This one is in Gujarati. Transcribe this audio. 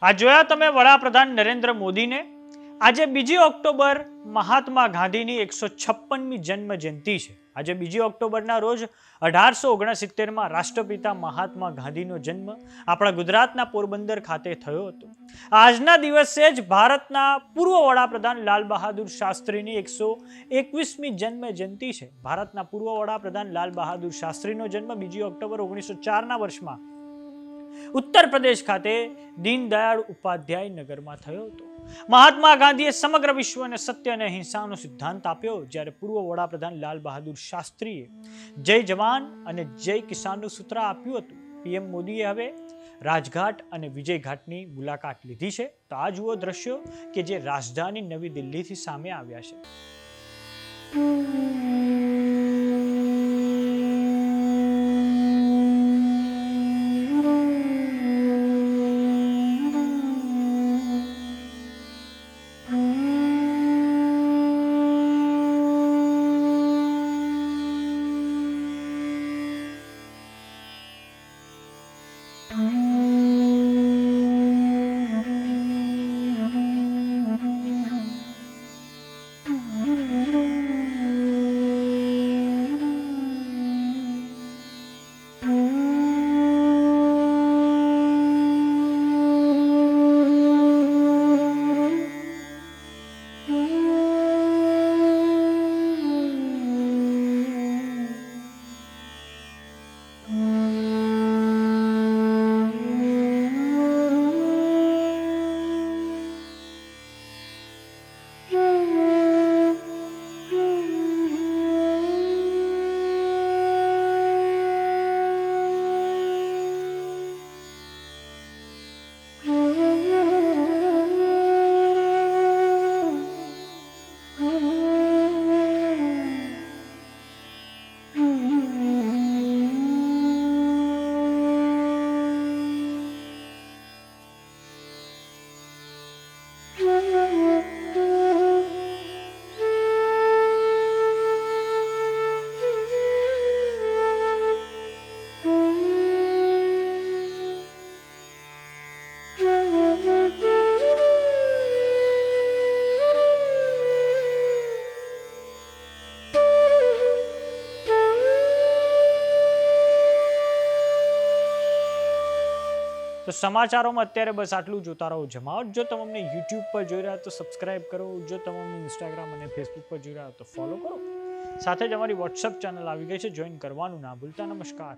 આ જોયા તમે વડાપ્રધાન નરેન્દ્ર મોદીને. આજે 2 ઓક્ટોબર મહાત્મા ગાંધીની 156મી જન્મ જયંતિ છે. આજે 2 ઓક્ટોબરના રોજ 1869માં રાષ્ટ્રપિતા મહાત્મા ગાંધીનો જન્મ આપણા ગુજરાતના પોરબંદર ખાતે થયો હતો. આજના દિવસે જ ભારતના પૂર્વ વડાપ્રધાન લાલ બહાદુર શાસ્ત્રીની 121મી જન્મ જયંતિ છે. ભારતના પૂર્વ વડાપ્રધાન લાલ બહાદુર શાસ્ત્રીનો જન્મ 2 ઓક્ટોબર 1904ના વર્ષમાં ઉત્તર પ્રદેશ ખાતે દીનદયાળ ઉપાધ્યાય નગરમાં થયો હતો. મહાત્મા ગાંધીએ સમગ્ર વિશ્વને સત્ય અને અહિંસાનો સિદ્ધાંત આપ્યો, જ્યારે પૂર્વ વડાપ્રધાન લાલ બહાદુર શાસ્ત્રીએ જય જવાન અને જય કિસાનનું સૂત્ર આપ્યું હતું. પીએમ મોદીએ હવે રાજઘાટ અને વિજયઘાટની મુલાકાત લીધી છે. તો આ જુઓ દ્રશ્યો કે જે રાજધાની નવી દિલ્હીથી સામે આવ્યા છે. તો સમાચારોમાં અત્યારે બસ આટલું. જોતા રહો જમાવટ. જો તમે અમને યુટ્યુબ પર જોઈ રહ્યા તો સબસ્ક્રાઇબ કરો. જો તમે અમને ઇન્સ્ટાગ્રામ અને ફેસબુક પર જોઈ રહ્યા તો ફોલો કરો. સાથે જ અમારી વોટ્સઅપ ચેનલ આવી ગઈ છે, જોઈન કરવાનું ના ભૂલતા. નમસ્કાર.